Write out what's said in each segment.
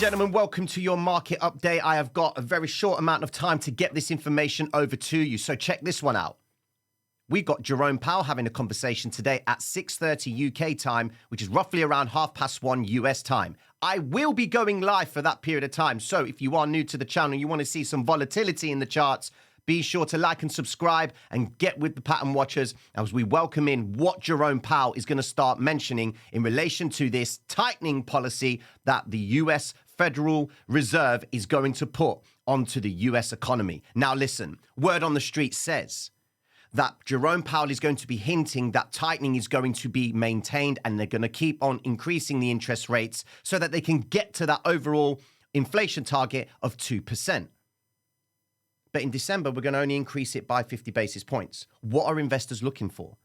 gentlemen, welcome to your market update. I have got a very short amount of time to get this information over to you, so check this one out. We've got Jerome Powell having a conversation today at 6:30 UK time, which is roughly around 1:30 US time. I will be going live for that period of time, so if you are new to the channel and you want to see some volatility in the charts, be sure to like and subscribe and get with the pattern watchers as we welcome in what Jerome Powell is going to start mentioning in relation to this tightening policy that the US Federal Reserve is going to put onto the US economy. Now listen, word on the street says that Jerome Powell is going to be hinting that tightening is going to be maintained and they're going to keep on increasing the interest rates so that they can get to that overall inflation target of 2%. But in December, we're going to only increase it by 50 basis points. What are investors looking for?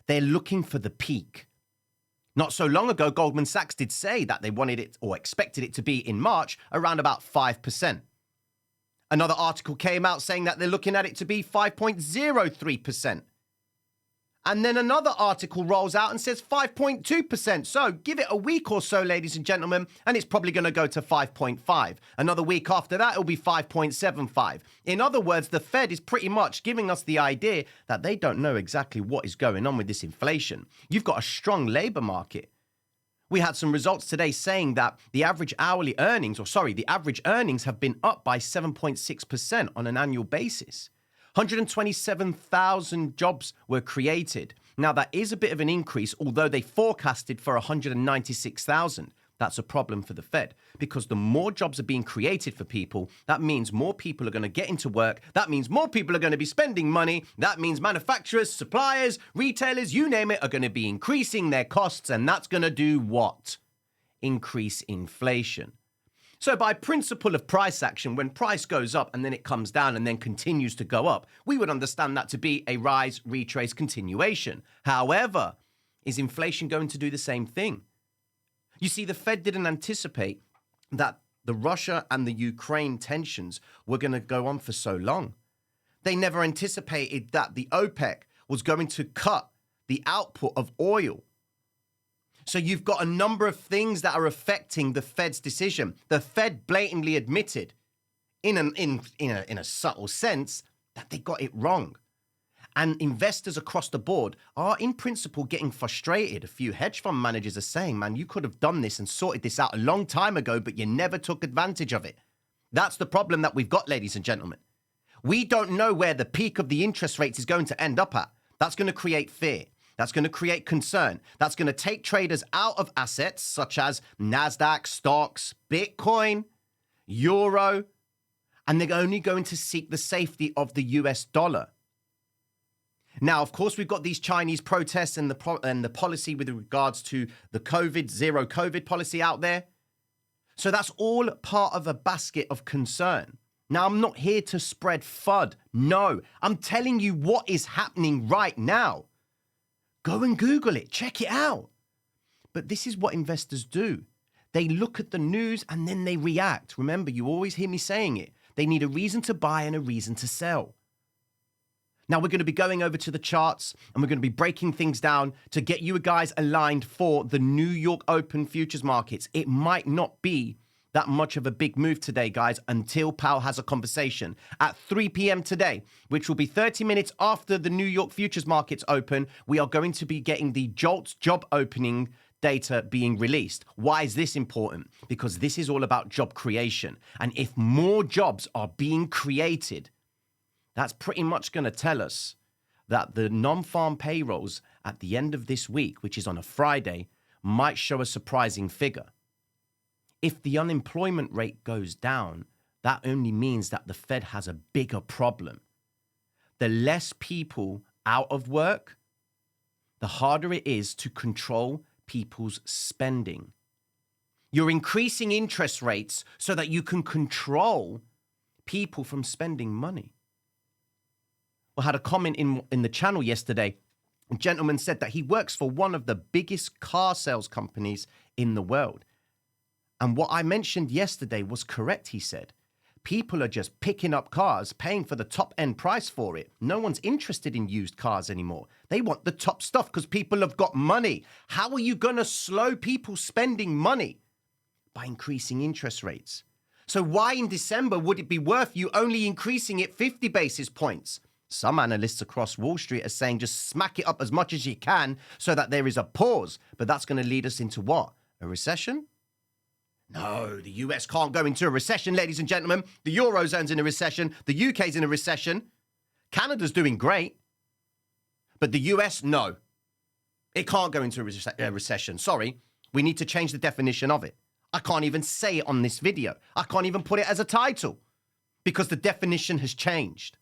They're looking for the peak. Not so long ago, Goldman Sachs did say that they wanted it or expected it to be in March around about 5%. Another article came out saying that they're looking at it to be 5.03%. And then another article rolls out and says 5.2%. So give it a week or so, ladies and gentlemen, and it's probably going to go to 5.5. Another week after that, it'll be 5.75. In other words, the Fed is pretty much giving us the idea that they don't know exactly what is going on with this inflation. You've got a strong labor market. We had some results today saying that the average earnings have been up by 7.6% on an annual basis. 127,000 jobs were created. Now, that is a bit of an increase, although they forecasted for 196,000. That's a problem for the Fed because the more jobs are being created for people, that means more people are going to get into work. That means more people are going to be spending money. That means manufacturers, suppliers, retailers, you name it, are going to be increasing their costs. And that's going to do what? Increase inflation. So by principle of price action, when price goes up and then it comes down and then continues to go up, we would understand that to be a rise, retrace, continuation. However, is inflation going to do the same thing? You see, the Fed didn't anticipate that the Russia and the Ukraine tensions were going to go on for so long. They never anticipated that the OPEC was going to cut the output of oil. So you've got a number of things that are affecting the Fed's decision. The Fed blatantly admitted, in a subtle sense, that they got it wrong. And investors across the board are, in principle, getting frustrated. A few hedge fund managers are saying, man, you could have done this and sorted this out a long time ago, but you never took advantage of it. That's the problem that we've got, ladies and gentlemen. We don't know where the peak of the interest rates is going to end up at. That's going to create fear. That's going to create concern. That's going to take traders out of assets such as NASDAQ, stocks, Bitcoin, Euro, and they're only going to seek the safety of the US dollar. Now, of course, we've got these Chinese protests and the policy with regards to the zero COVID policy out there. So that's all part of a basket of concern. Now, I'm not here to spread FUD. No, I'm telling you what is happening right now. Go and Google it. Check it out. But this is what investors do. They look at the news and then they react. Remember, you always hear me saying it. They need a reason to buy and a reason to sell. Now, we're going to be going over to the charts and we're going to be breaking things down to get you guys aligned for the New York Open futures markets. It might not be that much of a big move today, guys, until Powell has a conversation at 3 p.m. today, which will be 30 minutes after the New York futures markets open. We are going to be getting the JOLTS job opening data being released. Why is this important? Because this is all about job creation. And if more jobs are being created, that's pretty much going to tell us that the non-farm payrolls at the end of this week, which is on a Friday, might show a surprising figure. If the unemployment rate goes down, that only means that the Fed has a bigger problem. The less people out of work, the harder it is to control people's spending. You're increasing interest rates so that you can control people from spending money. I had a comment in the channel yesterday. A gentleman said that he works for one of the biggest car sales companies in the world. And what I mentioned yesterday was correct, he said. People are just picking up cars, paying for the top end price for it. No one's interested in used cars anymore. They want the top stuff because people have got money. How are you going to slow people spending money? By increasing interest rates. So why in December would it be worth you only increasing it 50 basis points? Some analysts across Wall Street are saying just smack it up as much as you can so that there is a pause. But that's going to lead us into what? A recession? No, the US can't go into a recession, ladies and gentlemen. The Eurozone's in a recession. The UK's in a recession. Canada's doing great. But the US, no. It can't go into a recession. Sorry. We need to change the definition of it. I can't even say it on this video. I can't even put it as a title because the definition has changed.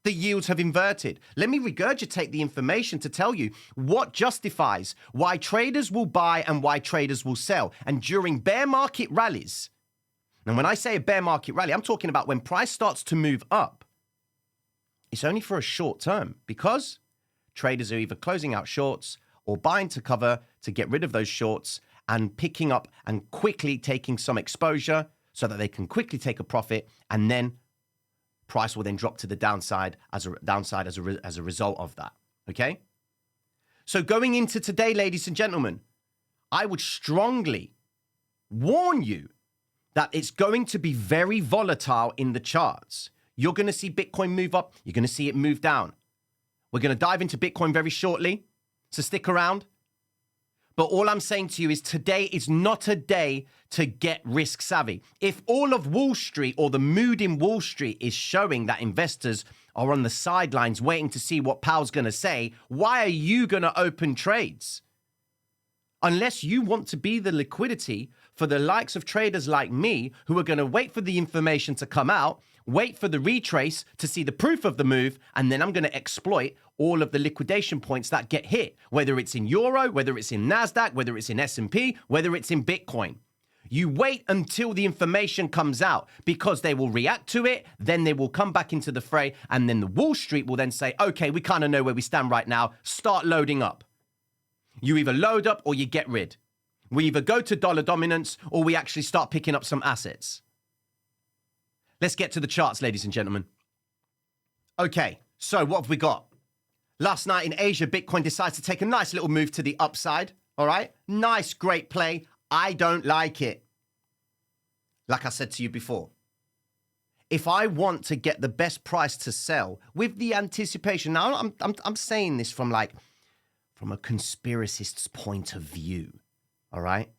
The yields have inverted. Let me regurgitate the information to tell you what justifies why traders will buy and why traders will sell. And during bear market rallies, and when I say a bear market rally, I'm talking about when price starts to move up. It's only for a short term because traders are either closing out shorts or buying to cover to get rid of those shorts and picking up and quickly taking some exposure so that they can quickly take a profit, and then price will then drop to the downside as a result of that. Okay? So going into today, ladies and gentlemen, I would strongly warn you that it's going to be very volatile in the charts. You're going to see Bitcoin move up. You're going to see it move down. We're going to dive into Bitcoin very shortly, so stick around. But all I'm saying to you is today is not a day to get risk savvy. If all of Wall Street or the mood in Wall Street is showing that investors are on the sidelines waiting to see what Powell's going to say, why are you going to open trades? Unless you want to be the liquidity for the likes of traders like me who are going to wait for the information to come out, wait for the retrace to see the proof of the move, and then I'm going to exploit all of the liquidation points that get hit, whether it's in Euro, whether it's in NASDAQ, whether it's in S&P, whether it's in Bitcoin. You wait until the information comes out because they will react to it, then they will come back into the fray, and then the Wall Street will then say, okay, we kind of know where we stand right now, start loading up. You either load up or you get rid. We either go to dollar dominance or we actually start picking up some assets. Let's get to the charts, ladies and gentlemen. Okay, so what have we got? Last night in Asia, Bitcoin decides to take a nice little move to the upside. All right, nice, great play. I don't like it. Like I said to you before, if I want to get the best price to sell with the anticipation, now I'm saying this from a conspiracist's point of view, all right?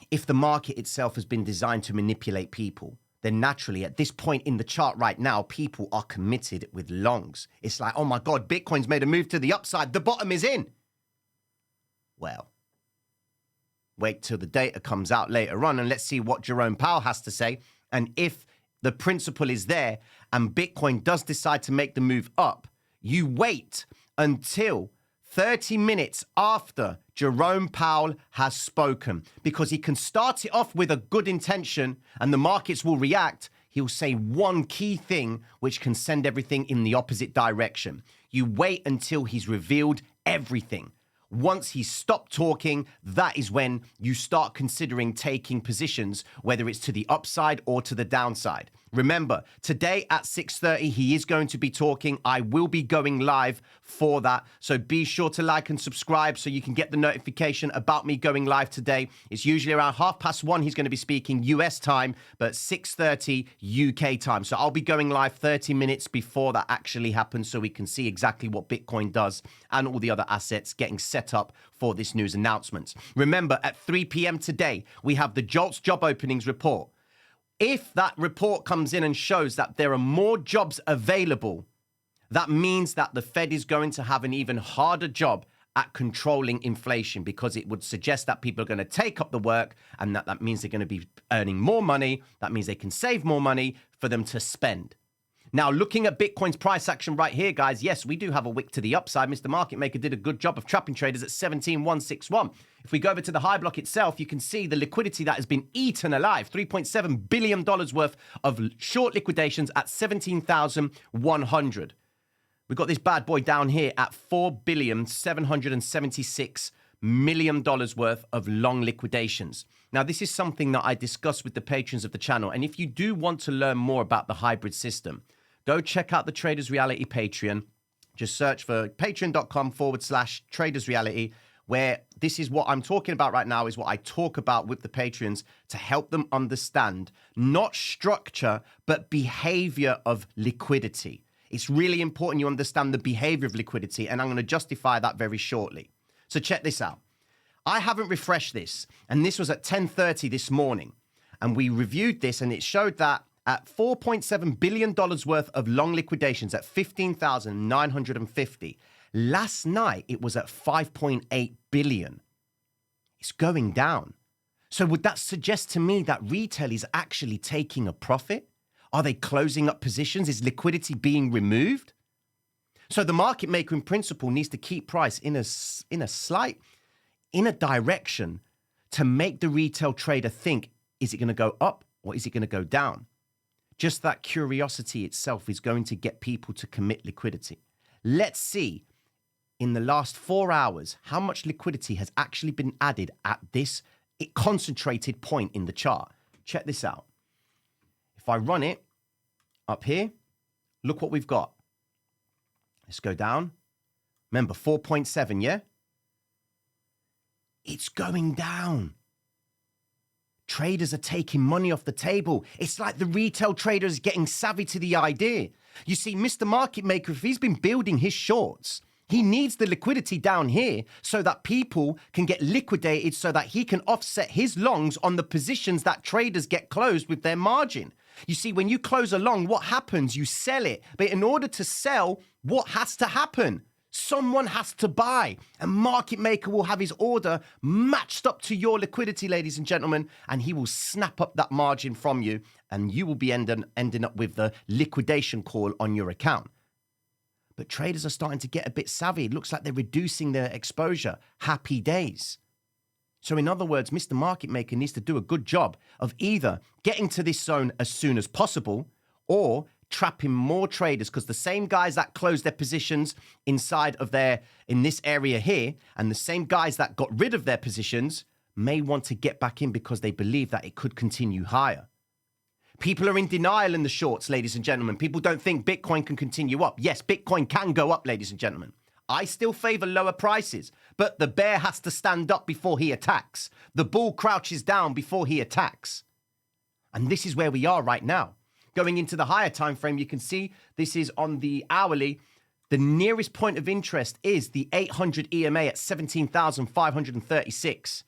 If the market itself has been designed to manipulate people, then naturally at this point in the chart right now, people are committed with longs. It's like, oh my God, Bitcoin's made a move to the upside. The bottom is in. Well, wait till the data comes out later on and let's see what Jerome Powell has to say. And if the principle is there and Bitcoin does decide to make the move up, you wait until 30 minutes after Jerome Powell has spoken, because he can start it off with a good intention and the markets will react. He'll say one key thing which can send everything in the opposite direction. You wait until he's revealed everything. Once he's stopped talking, that is when you start considering taking positions, whether it's to the upside or to the downside. Remember, today at 6:30, he is going to be talking. I will be going live for that. So be sure to like and subscribe so you can get the notification about me going live today. It's usually around 1:30 he's going to be speaking US time, but 6:30 UK time. So I'll be going live 30 minutes before that actually happens so we can see exactly what Bitcoin does and all the other assets getting set up for this news announcement. Remember, at 3 p.m. today, we have the JOLTS job openings report. If that report comes in and shows that there are more jobs available, that means that the Fed is going to have an even harder job at controlling inflation, because it would suggest that people are going to take up the work, and that means they're going to be earning more money. That means they can save more money for them to spend. Now, looking at Bitcoin's price action right here, guys, yes, we do have a wick to the upside. Mr. Market Maker did a good job of trapping traders at 17,161. If we go over to the high block itself, you can see the liquidity that has been eaten alive. $3.7 billion worth of short liquidations at 17,100. We've got this bad boy down here at $4,776 million worth of long liquidations. Now, this is something that I discussed with the patrons of the channel. And if you do want to learn more about the hybrid system, go check out the Traders Reality Patreon. Just search for patreon.com/Traders Reality, where this is what I'm talking about right now, is what I talk about with the Patreons to help them understand not structure, but behavior of liquidity. It's really important you understand the behavior of liquidity, and I'm going to justify that very shortly. So check this out. I haven't refreshed this, and this was at 10:30 this morning, and we reviewed this, and it showed that at $4.7 billion worth of long liquidations at 15,950. Last night, it was at 5.8 billion. It's going down. So would that suggest to me that retail is actually taking a profit? Are they closing up positions? Is liquidity being removed? So the market maker in principle needs to keep price in a direction to make the retail trader think, is it going to go up or is it going to go down? Just that curiosity itself is going to get people to commit liquidity. Let's see in the last 4 hours how much liquidity has actually been added at this concentrated point in the chart. Check this out. If I run it up here, look what we've got. Let's go down. Remember, 4.7, yeah? It's going down. Traders are taking money off the table. It's like the retail trader is getting savvy to the idea. You see, Mr. Market Maker, if he's been building his shorts, he needs the liquidity down here so that people can get liquidated so that he can offset his longs on the positions that traders get closed with their margin. You see, when you close a long, what happens? You sell it. But in order to sell, what has to happen? Someone has to buy. A market maker will have his order matched up to your liquidity, ladies and gentlemen, and he will snap up that margin from you, and you will be ending up with the liquidation call on your account. But traders are starting to get a bit savvy. It looks like they're reducing their exposure. Happy days. So in other words, Mr. Market Maker needs to do a good job of either getting to this zone as soon as possible or trapping more traders, because the same guys that closed their positions inside of in this area here, and the same guys that got rid of their positions may want to get back in because they believe that it could continue higher. People are in denial in the shorts, ladies and gentlemen. People don't think Bitcoin can continue up. Yes, Bitcoin can go up, ladies and gentlemen. I still favor lower prices, but the bear has to stand up before he attacks. The bull crouches down before he attacks. And this is where we are right now. Going into the higher time frame, you can see this is on the hourly. The nearest point of interest is the 800 EMA at 17,536.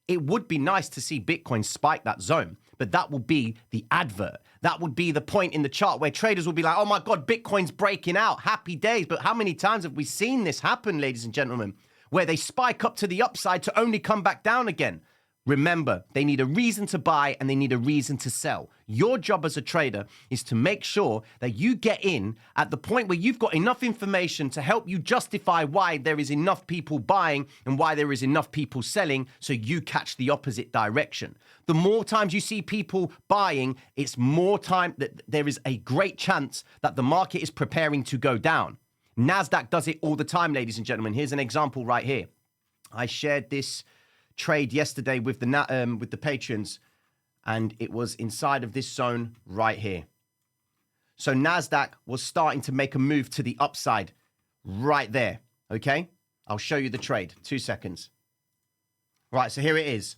It would be nice to see Bitcoin spike that zone, but that will be the advert. That would be the point in the chart where traders will be like, oh my God, Bitcoin's breaking out. Happy days. But how many times have we seen this happen, ladies and gentlemen, where they spike up to the upside to only come back down again? Remember, they need a reason to buy and they need a reason to sell. Your job as a trader is to make sure that you get in at the point where you've got enough information to help you justify why there is enough people buying and why there is enough people selling, so you catch the opposite direction. The more times you see people buying, it's more time that there is a great chance that the market is preparing to go down. NASDAQ does it all the time, ladies and gentlemen. Here's an example right here. I shared this trade yesterday with the patrons, and it was inside of this zone right here. So NASDAQ was starting to make a move to the upside right there. Okay, I'll show you the trade. 2 seconds. Right, so here it is.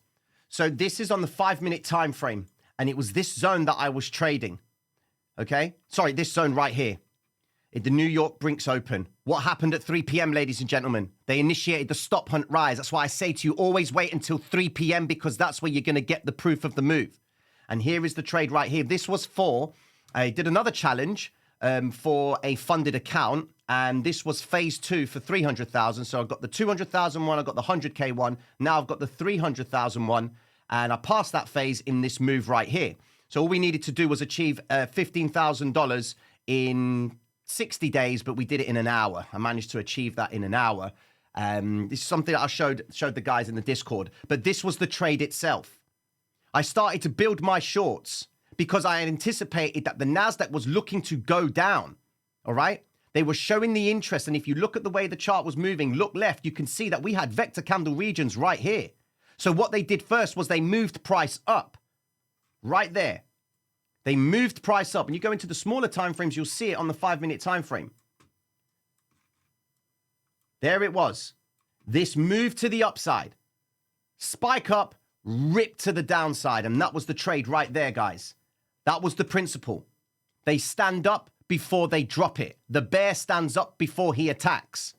So this is on the 5-minute time frame, and it was this zone that I was trading. Okay, sorry, this zone right here. The New York Brinks Open. What happened at 3 p.m., ladies and gentlemen? They initiated the stop hunt rise. That's why I say to you, always wait until 3 p.m. because that's where you're going to get the proof of the move. And here is the trade right here. This was I did another challenge for a funded account, and this was phase 2 for 300,000. So I've got the 200,000 one, I've got the 100K one. Now I've got the 300,000 one, and I passed that phase in this move right here. So all we needed to do was achieve $15,000 in 60 days, but we did it in an hour. I managed to achieve that in an hour. This is something that I showed the guys in the Discord. But this was the trade itself. I started to build my shorts because I had anticipated that the NASDAQ was looking to go down. All right? They were showing the interest. And if you look at the way the chart was moving, look left, you can see that we had vector candle regions right here. So what they did first was they moved price up right there. They moved price up, and you go into the smaller time frames, you'll see it on the 5-minute time frame. There it was. This move to the upside, spike up, rip to the downside. And that was the trade right there, guys. That was the principle. They stand up before they drop it. The bear stands up before he attacks.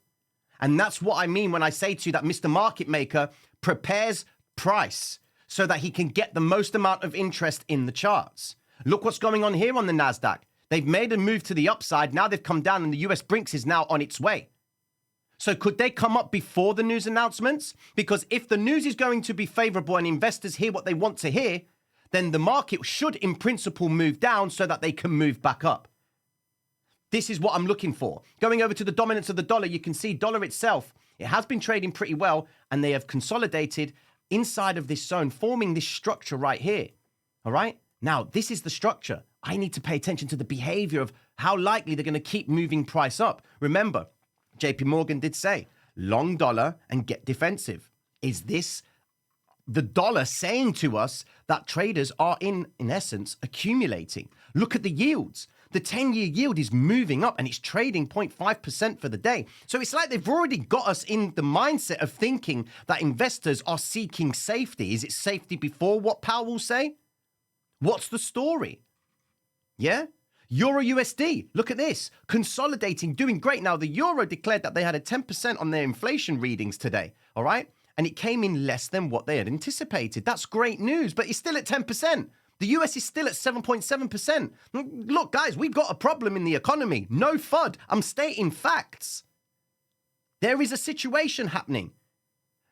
And that's what I mean when I say to you that Mr. Market Maker prepares price so that he can get the most amount of interest in the charts. Look what's going on here on the NASDAQ. They've made a move to the upside. Now they've come down and the US Brinks is now on its way. So could they come up before the news announcements? Because if the news is going to be favorable and investors hear what they want to hear, then the market should in principle move down so that they can move back up. This is what I'm looking for. Going over to the dominance of the dollar, you can see dollar itself, it has been trading pretty well and they have consolidated inside of this zone, forming this structure right here. All right? Now, this is the structure. I need to pay attention to the behavior of how likely they're going to keep moving price up. Remember, JP Morgan did say, long dollar and get defensive. Is this the dollar saying to us that traders are in essence, accumulating? Look at the yields. The 10-year yield is moving up and it's trading 0.5% for the day. So it's like they've already got us in the mindset of thinking that investors are seeking safety. Is it safety before what Powell will say? What's the story? Yeah? Euro USD, look at this. Consolidating, doing great. Now, the euro declared that they had a 10% on their inflation readings today, all right? And it came in less than what they had anticipated. That's great news, but it's still at 10%. The US is still at 7.7%. Look, guys, we've got a problem in the economy. No FUD. I'm stating facts. There is a situation happening.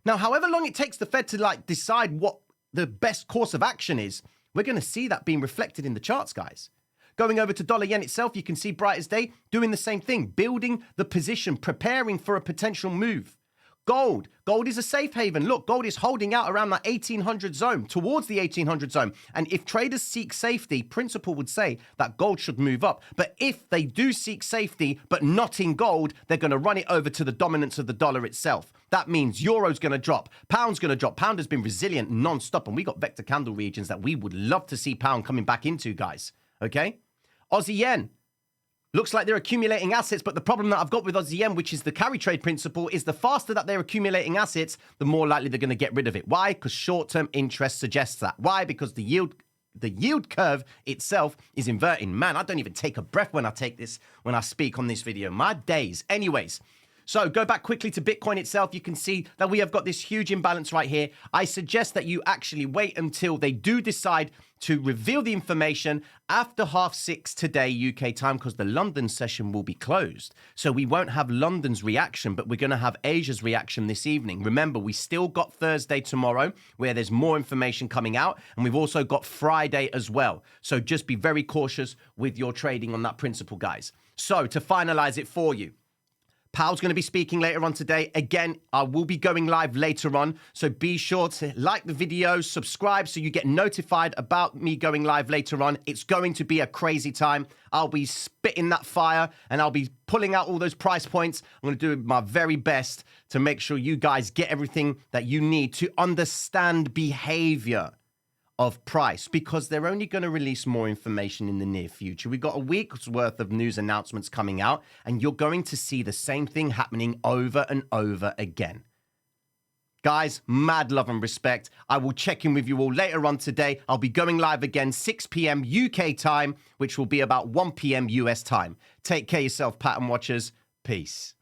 Now, however long it takes the Fed to decide what the best course of action is, we're going to see that being reflected in the charts, guys. Going over to dollar yen itself, you can see bright as day doing the same thing, building the position, preparing for a potential move. Gold is a safe haven. Look, gold is holding out around that 1800 zone, towards the 1800 zone. And if traders seek safety, principle would say that gold should move up. But if they do seek safety, but not in gold, they're going to run it over to the dominance of the dollar itself. That means euro's going to drop, pound's going to drop. Pound has been resilient non-stop, and we got vector candle regions that we would love to see pound coming back into, guys. Okay? Aussie yen. Looks like they're accumulating assets, but the problem that I've got with Aussie yen, which is the carry trade principle, is the faster that they're accumulating assets, the more likely they're going to get rid of it. Why? Because short-term interest suggests that. Why? Because the yield curve itself is inverting. Man, I don't even take a breath when I speak on this video. My days. Anyways, so go back quickly to Bitcoin itself. You can see that we have got this huge imbalance right here. I suggest that you actually wait until they do decide to reveal the information after 6:30 today UK time, because the London session will be closed. So we won't have London's reaction, but we're going to have Asia's reaction this evening. Remember, we still got Thursday tomorrow where there's more information coming out, and we've also got Friday as well. So just be very cautious with your trading on that principle, guys. So to finalize it for you, Powell's going to be speaking later on today. Again, I will be going live later on, so be sure to like the video, subscribe so you get notified about me going live later on. It's going to be a crazy time. I'll be spitting that fire and I'll be pulling out all those price points. I'm going to do my very best to make sure you guys get everything that you need to understand behavior of price, because they're only going to release more information in the near future. We've got a week's worth of news announcements coming out, and you're going to see the same thing happening over and over again. Guys, mad love and respect. I will check in with you all later on today. I'll be going live again 6 p.m. UK time, which will be about 1 p.m. US time. Take care of yourself, pattern watchers. Peace.